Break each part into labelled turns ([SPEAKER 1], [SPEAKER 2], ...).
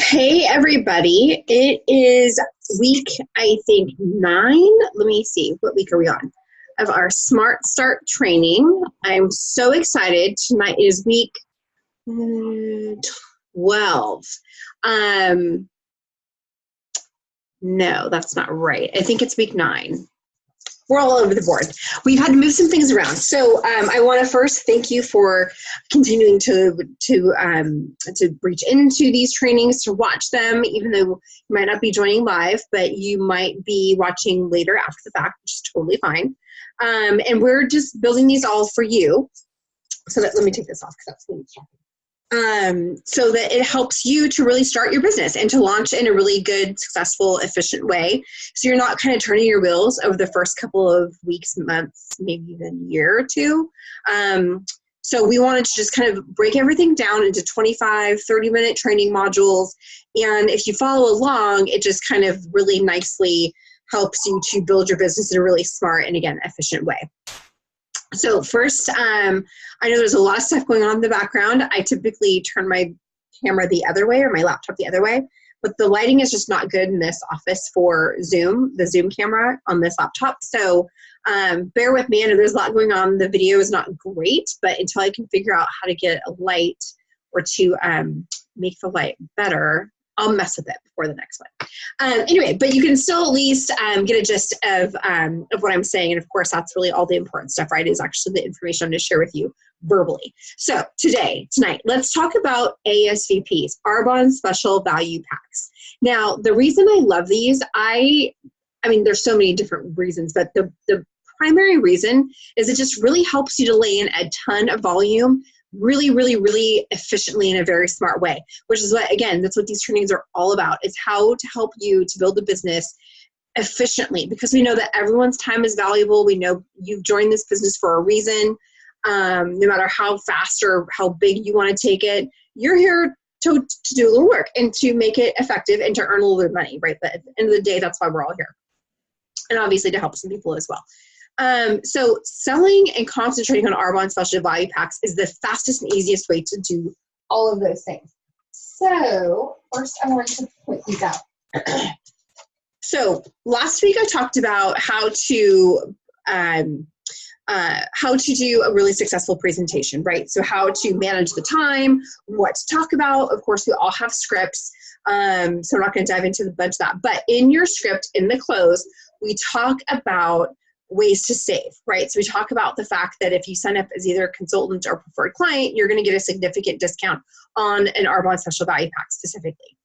[SPEAKER 1] Hey everybody, it is week, I think 9. Let me see, what week are we on? Of our Smart Start training. I'm so excited. Tonight is week 12. No, that's not right. I think it's week 9. We're all over the board. We've had to move some things around. So I want to first thank you for continuing to reach into these trainings, to watch them, even though you might not be joining live, but you might be watching later after the fact, which is totally fine. And we're just building these all for you. So let me take this off because that's really distracting. So that it helps you to really start your business and to launch in a really good, successful, efficient way. So you're not kind of turning your wheels over the first couple of weeks, months, maybe even a year or two. So we wanted to just kind of break everything down into 25, 30-minute training modules. And if you follow along, it just kind of really nicely helps you to build your business in a really smart and, again, efficient way. So first, I know there's a lot of stuff going on in the background. I typically turn my camera the other way or my laptop the other way, but the lighting is just not good in this office for Zoom, the Zoom camera on this laptop. So bear with me. I know there's a lot going on. The video is not great, but until I can figure out how to get a light or to make the light better, I'll mess with it before the next one. Anyway, but you can still at least get a gist of what I'm saying. And of course, that's really all the important stuff, right? Is actually the information I'm going to share with you verbally. So tonight, let's talk about ASVPs, Arbonne Special Value Packs. Now, the reason I love these, I mean, there's so many different reasons, but the primary reason is it just really helps you to lay in a ton of volume really, really, really efficiently in a very smart way, which is what, again, that's what these trainings are all about, is how to help you to build a business efficiently, because we know that everyone's time is valuable. We know you've joined this business for a reason. No matter how fast or how big you want to take it, you're here to do a little work and to make it effective and to earn a little bit of money, right? But at the end of the day, that's why we're all here. And obviously to help some people as well. So selling and concentrating on Arbonne Special Value Packs is the fastest and easiest way to do all of those things. So first I want to point these out. So last week I talked about how to do a really successful presentation, right? So how to manage the time, what to talk about. Of course, we all have scripts, so I'm not going to dive into a bunch of that. But in your script, in the close, we talk about ways to save, right? So we talk about the fact that if you sign up as either a consultant or preferred client, you're going to get a significant discount on an Arbonne Special Value Pack specifically.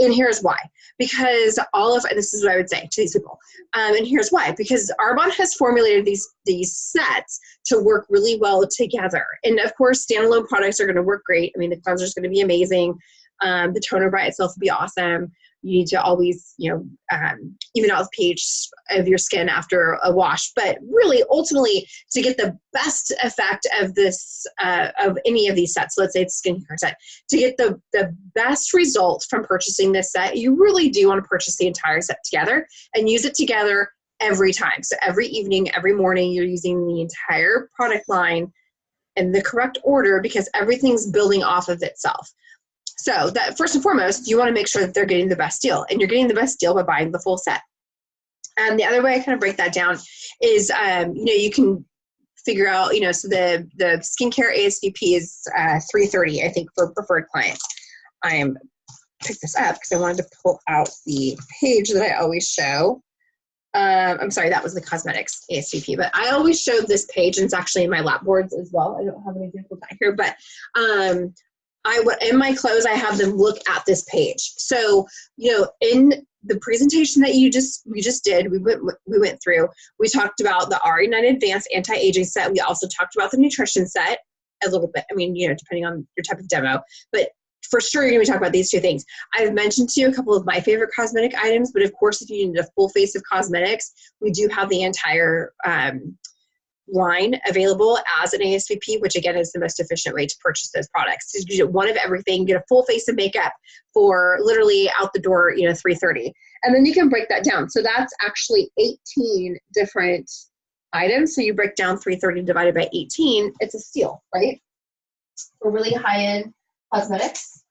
[SPEAKER 1] And here's why. Because and this is what I would say to these people, and here's why. Because Arbonne has formulated these sets to work really well together. And of course, standalone products are going to work great. I mean, the cleanser is going to be amazing. The toner by itself will be awesome. You need to always, even out the pH of your skin after a wash. But really, ultimately, to get the best effect of this, of any of these sets, let's say it's a skincare set, to get the best result from purchasing this set, you really do want to purchase the entire set together and use it together every time. So every evening, every morning, you're using the entire product line in the correct order because everything's building off of itself. So that first and foremost, you want to make sure that they're getting the best deal, and you're getting the best deal by buying the full set. And the other way I kind of break that down is, you can figure out, so the skincare ASVP is $330, I think, for preferred clients. Pick this up because I wanted to pull out the page that I always show. I'm sorry, that was the cosmetics ASVP, but I always show this page, and it's actually in my lap boards as well. I don't have an example back here, but in my close, I have them look at this page. So, in the presentation that we just did, we went through, we talked about the R9 Advanced Anti-Aging Set. We also talked about the nutrition set a little bit. I mean, depending on your type of demo, but for sure, you're going to be talking about these two things. I've mentioned to you a couple of my favorite cosmetic items, but of course, if you need a full face of cosmetics, we do have the entire line available as an ASVP, which again is the most efficient way to purchase those products. So you get one of everything, get a full face of makeup for literally out the door, $330. And then you can break that down. So that's actually 18 different items. So you break down $330 divided by 18, it's a steal, right? For really high-end cosmetics.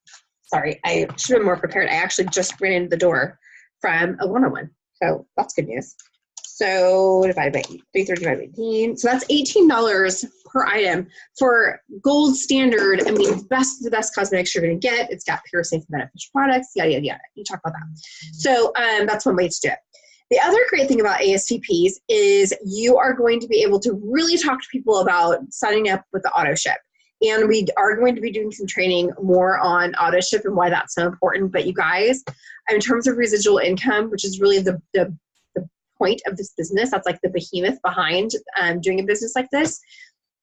[SPEAKER 1] Sorry, I should have been more prepared. I actually just ran into the door from a one-on-one. So that's good news. So divided by 330 divided by 18. So that's $18 per item for gold standard. I mean, the best cosmetics you're going to get. It's got pure, safe, and beneficial products, yada, yada, yada. You talk about that. So that's one way to do it. The other great thing about ASVPs is you are going to be able to really talk to people about signing up with the auto ship. And we are going to be doing some training more on auto ship and why that's so important. But you guys, in terms of residual income, which is really the point of this business, that's like the behemoth behind doing a business like this,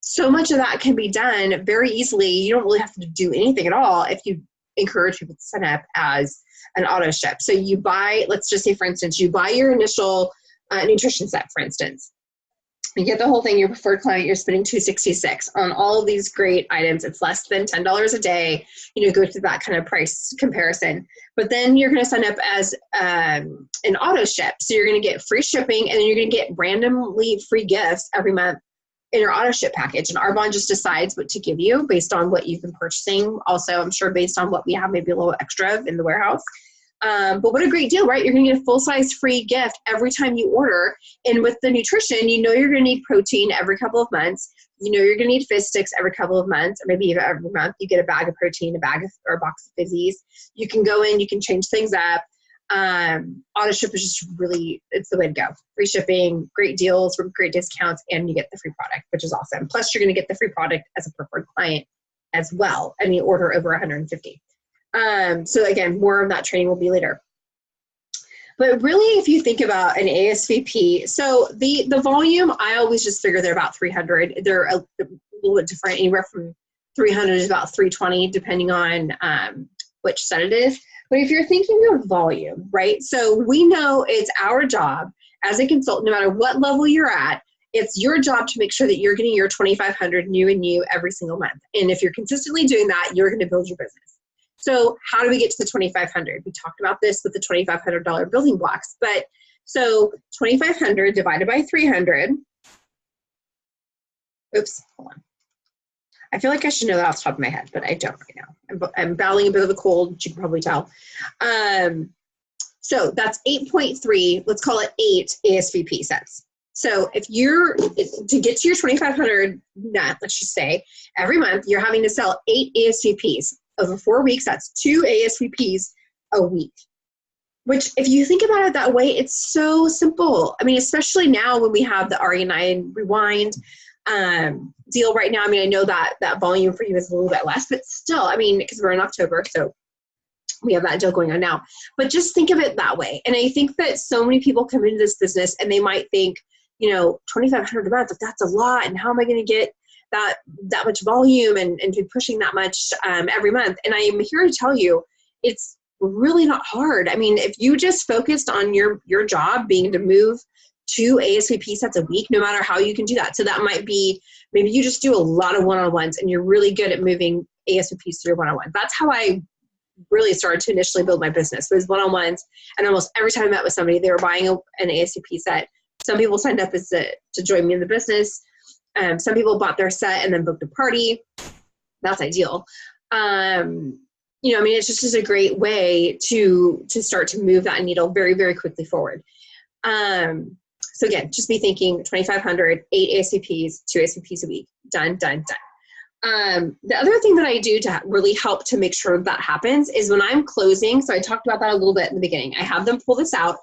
[SPEAKER 1] so much of that can be done very easily. You don't really have to do anything at all if you encourage people to sign up as an auto ship. So you buy, let's just say, for instance, you buy your initial nutrition set, for instance. You get the whole thing, your preferred client, you're spending $266 on all of these great items. It's less than $10 a day, go through that kind of price comparison. But then you're going to sign up as an auto ship. So you're going to get free shipping, and then you're going to get randomly free gifts every month in your auto ship package. And Arbonne just decides what to give you based on what you've been purchasing. Also, I'm sure based on what we have, maybe a little extra in the warehouse. But what a great deal, right? You're going to get a full-size free gift every time you order. And with the nutrition, you're going to need protein every couple of months. You're going to need fizz sticks every couple of months, or maybe even every month. You get a bag of protein, or a box of fizzies. You can go in, you can change things up. Auto ship is just really, it's the way to go. Free shipping, great deals, great discounts, and you get the free product, which is awesome. Plus, you're going to get the free product as a preferred client as well, and you order over 150. So again, more of that training will be later. But really, if you think about an ASVP, so the volume, I always just figure they're about 300. They're a little bit different, anywhere from 300 to about 320, depending on which set it is. But if you're thinking of volume, right? So we know it's our job as a consultant, no matter what level you're at, it's your job to make sure that you're getting your 2,500 new and new every single month. And if you're consistently doing that, you're going to build your business. So how do we get to the 2,500? We talked about this with the $2,500 building blocks. But so 2,500 divided by 300. Oops, hold on. I feel like I should know that off the top of my head, but I don't right now. I'm battling a bit of a cold, which you can probably tell. So that's 8.3, let's call it 8 ASVP sets. So if you're, to get to your 2,500 net, let's just say, every month you're having to sell 8 ASVPs. Over 4 weeks, that's 2 ASVPs a week. Which, if you think about it that way, it's so simple. I mean, especially now when we have the RE9 Rewind deal right now. I mean, I know that that volume for you is a little bit less, but still, I mean, because we're in October, so we have that deal going on now. But just think of it that way. And I think that so many people come into this business and they might think, $2,500 a month, that's a lot, and how am I going to get that much volume and be pushing that much every month? And I am here to tell you, it's really not hard. I mean, if you just focused on your job being to move 2 ASVP sets a week, no matter how you can do that. So that might be, maybe you just do a lot of one-on-ones and you're really good at moving ASVPs through one-on-ones. That's how I really started to initially build my business, was one-on-ones. And almost every time I met with somebody, they were buying an ASVP set. Some people signed up to join me in the business. Some people bought their set and then booked a party. That's ideal. I mean, it's just a great way to start to move that needle very, very quickly forward. So again, just be thinking 2,500, 8 ASVPs, 2 ASVPs a week. Done, done, done. The other thing that I do to really help to make sure that happens is when I'm closing, so I talked about that a little bit in the beginning, I have them pull this out,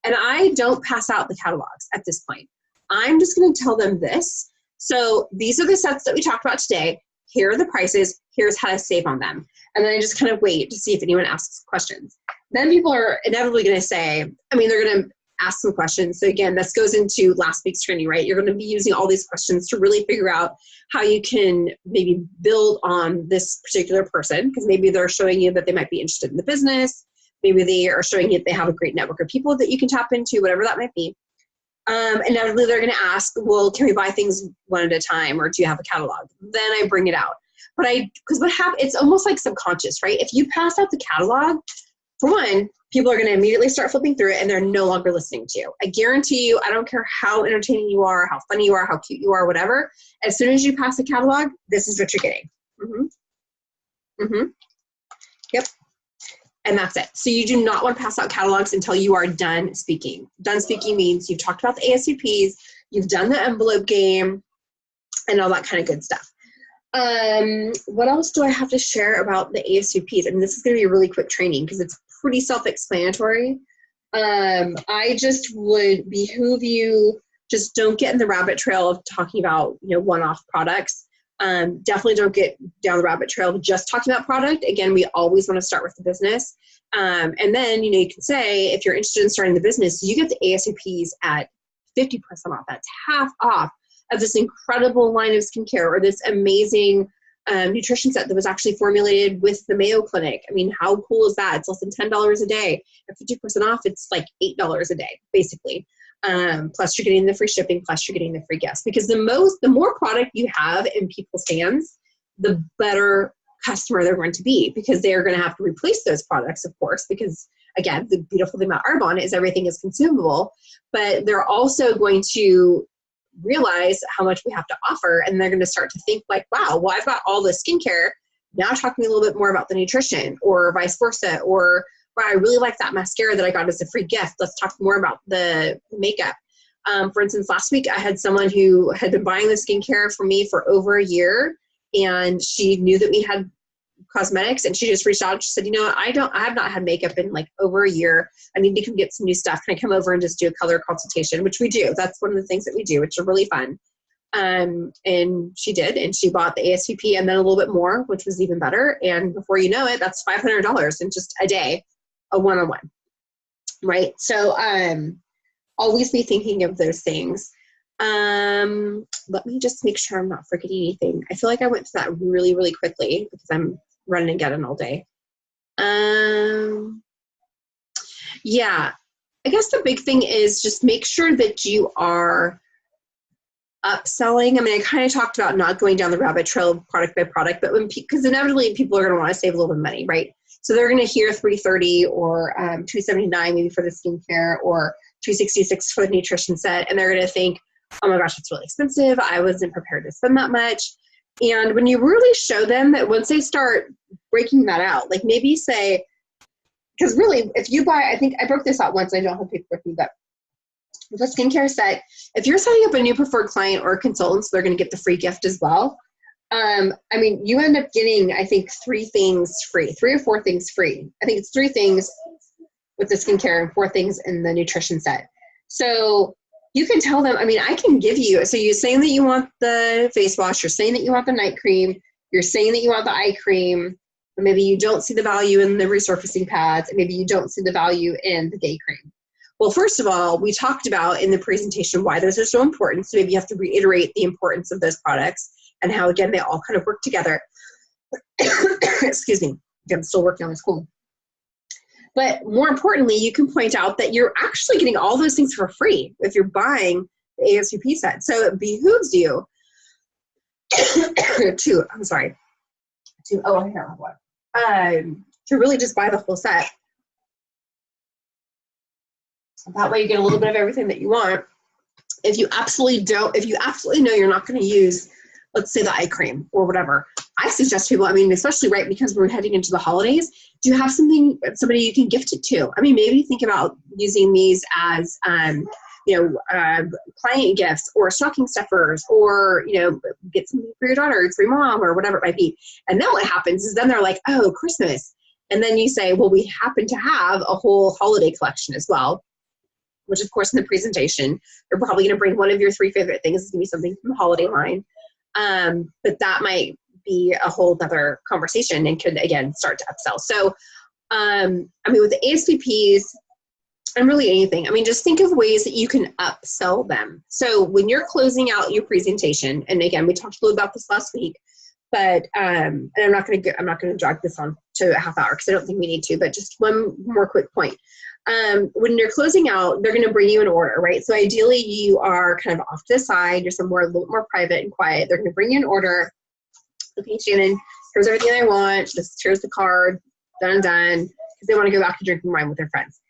[SPEAKER 1] and I don't pass out the catalogs at this point. I'm just going to tell them this. So these are the sets that we talked about today. Here are the prices. Here's how to save on them. And then I just kind of wait to see if anyone asks questions. Then people are inevitably going to say, they're going to ask some questions. So again, this goes into last week's training, right? You're going to be using all these questions to really figure out how you can maybe build on this particular person, because maybe they're showing you that they might be interested in the business. Maybe they are showing you that they have a great network of people that you can tap into, whatever that might be. Inevitably, they're going to ask, well, can we buy things one at a time, or do you have a catalog? Then I bring it out. But because what happens, it's almost like subconscious, right? If you pass out the catalog, for one, people are going to immediately start flipping through it and they're no longer listening to you. I guarantee you, I don't care how entertaining you are, how funny you are, how cute you are, whatever. As soon as you pass the catalog, this is what you're getting. Yep. and that's it. So you do not want to pass out catalogs until you are done speaking. Done speaking means you've talked about the ASVPs, you've done the envelope game, and all that kind of good stuff. What else do I have to share about the ASVPs? I mean, this is going to be a really quick training because it's pretty self-explanatory. I just would behoove you, just don't get in the rabbit trail of talking about, one-off products. Definitely don't get down the rabbit trail of just talking about product. Again, we always want to start with the business. And then, you can say, if you're interested in starting the business, you get the ASVPs at 50% off. That's half off of this incredible line of skincare, or this amazing nutrition set that was actually formulated with the Mayo Clinic. I mean, how cool is that? It's less than $10 a day. At 50% off, it's like $8 a day, basically. Plus you're getting the free shipping, plus you're getting the free gifts. Because the more product you have in people's hands, the better customer they're going to be, because they're going to have to replace those products, of course, because again, the beautiful thing about Arbonne is everything is consumable, but they're also going to realize how much we have to offer, and they're going to start to think like, wow, well, I've got all the skincare, now talk to me a little bit more about the nutrition, or vice versa, or wow, I really like that mascara that I got as a free gift, let's talk more about the makeup. For instance, last week I had someone who had been buying the skincare from me for over a year, and she knew that we had cosmetics, and she just reached out. She said, I have not had makeup in like over a year. I need to come get some new stuff. Can I come over and just do a color consultation? Which we do. That's one of the things that we do, which are really fun. And she did, and she bought the ASVP and then a little bit more, which was even better. And before you know it, that's $500 in just a day, a one-on-one, right? So always be thinking of those things. Let me just make sure I'm not forgetting anything. I feel like I went through that really, really quickly because I'm running and getting all day. Yeah, I guess the big thing is just make sure that you are upselling. I mean, I kind of talked about not going down the rabbit trail of product by product, but because inevitably people are going to want to save a little bit of money, right? So they're going to hear $330 or $279 maybe for the skincare, or $266 for the nutrition set, and they're going to think, oh my gosh, it's really expensive. I wasn't prepared to spend that much. And when you really show them that, once they start breaking that out, like maybe say, because really, if you buy, I think I broke this out once, I don't have paper with me, but with a skincare set, if you're setting up a new preferred client or a consultant, so they're going to get the free gift as well. I mean, you end up getting, I think, 3 things free, 3 or 4 things free. I think it's 3 things with the skincare and 4 things in the nutrition set. So you can tell them, I mean, I can give you, so you're saying that you want the face wash, you're saying that you want the night cream, you're saying that you want the eye cream, but maybe you don't see the value in the resurfacing pads, and maybe you don't see the value in the day cream. Well, first of all, we talked about in the presentation why those are so important, so maybe you have to reiterate the importance of those products and how, again, they all kind of work together. Excuse me, I'm still working on this cold. But more importantly, you can point out that you're actually getting all those things for free if you're buying the ASVP set. So it behooves you to really just buy the full set. That way you get a little bit of everything that you want. If you absolutely know you're not going to use, let's say, the eye cream or whatever, I suggest people, I mean, especially right because we're heading into the holidays, do you have somebody you can gift it to? I mean, maybe think about using these as, client gifts or stocking stuffers, or, get something for your daughter, for your mom, or whatever it might be. And then what happens is then they're like, oh, Christmas. And then you say, well, we happen to have a whole holiday collection as well, which of course in the presentation, you're probably going to bring one of your 3 favorite things. It's going to be something from the holiday line. But that might be a whole other conversation and could, again, start to upsell. So, I mean, with the ASVPs and really anything, I mean, just think of ways that you can upsell them. So when you're closing out your presentation, and again, we talked a little about this last week, but, and I'm not going to drag this on to a half hour because I don't think we need to, but just one more quick point. When you're closing out, they're going to bring you an order, right? So ideally you are kind of off to the side, you're somewhere a little more private and quiet. They're going to bring you an order. Okay, Shannon, here's everything I want. Here's the card, done, because they want to go back to drinking wine with their friends.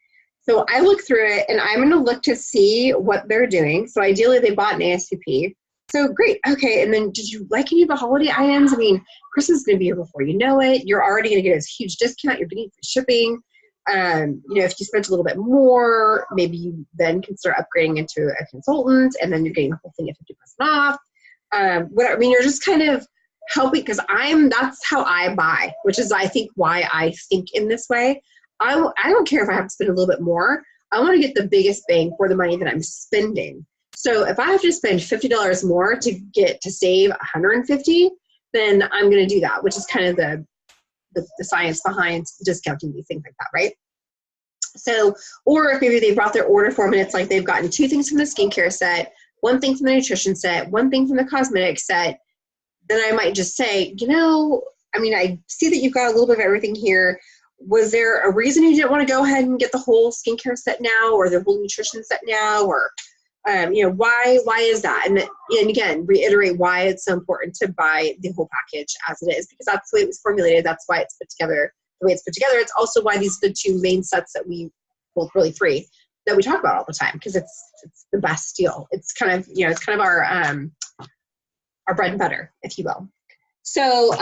[SPEAKER 1] So I look through it, and I'm going to look to see what they're doing. So ideally they bought an ASVP. So great. Okay. And then did you like any of the holiday items? I mean, Christmas is going to be here before you know it. You're already going to get a huge discount. You're getting free shipping. You know, if you spent a little bit more, maybe you then can start upgrading into a consultant, and then you're getting the whole thing at 50% off. I mean, you're just kind of helping, because that's how I buy, which is, I think, why I think in this way. I don't care if I have to spend a little bit more. I want to get the biggest bang for the money that I'm spending. So if I have to spend $50 more to save $150, then I'm going to do that, which is kind of the science behind discounting these things like that, right? So, or if maybe they brought their order form and it's like they've gotten 2 things from the skincare set, 1 thing from the nutrition set, 1 thing from the cosmetic set, then I might just say, you know, I mean, I see that you've got a little bit of everything here. Was there a reason you didn't want to go ahead and get the whole skincare set now, or the whole nutrition set now, or you know, why is that? And again, reiterate why it's so important to buy the whole package as it is, because that's the way it was formulated. That's why it's put together the way it's put together. It's also why these are the 2 main sets that well, really 3 that we talk about all the time, because it's the best deal. It's kind of, you know, it's kind of our bread and butter, if you will. So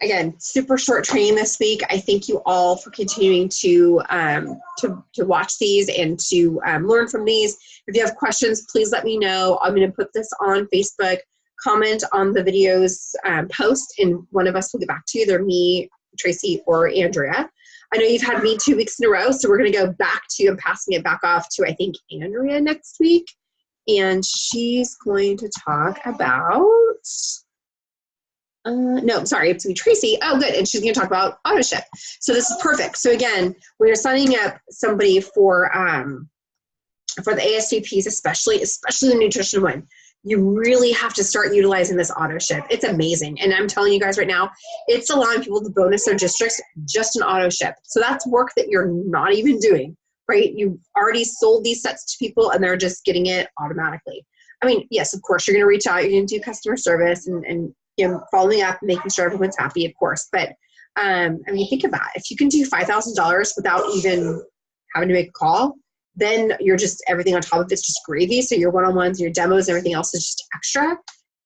[SPEAKER 1] again, super short training this week. I thank you all for continuing to watch these and to learn from these. If you have questions, please let me know. I'm going to put this on Facebook. Comment on the video's post, and one of us will get back to you, either me, Tracy, or Andrea. I know you've had me 2 weeks in a row, so we're going to go back to, I'm passing it back off to, I think, Andrea next week. And she's going to talk about... no, sorry, it's me, Tracy. Oh, good. And she's going to talk about auto ship. So this is perfect. So again, when you're signing up somebody for the ASVPs, especially the nutrition one, you really have to start utilizing this auto ship. It's amazing. And I'm telling you guys right now, it's allowing people to bonus their districts just an auto ship. So that's work that you're not even doing, right? You've already sold these sets to people and they're just getting it automatically. I mean, yes, of course, you're going to reach out, you're going to do customer service and you know, following up, making sure everyone's happy, of course. But I mean, think about it. If you can do $5,000 without even having to make a call, then you're just, everything on top of it's just gravy. So your one-on-ones, your demos, everything else is just extra.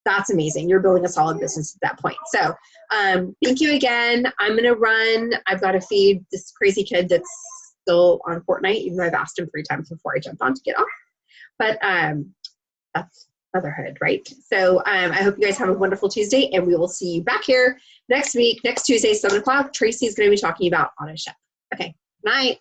[SPEAKER 1] That's amazing. You're building a solid business at that point. So thank you again. I'm going to run. I've got to feed this crazy kid that's still on Fortnite, even though I've asked him 3 times before I jumped on to get off. But that's motherhood, right? So I hope you guys have a wonderful Tuesday, and we will see you back here next week, next Tuesday, 7 o'clock. Tracy's going to be talking about auto ship. Okay, night.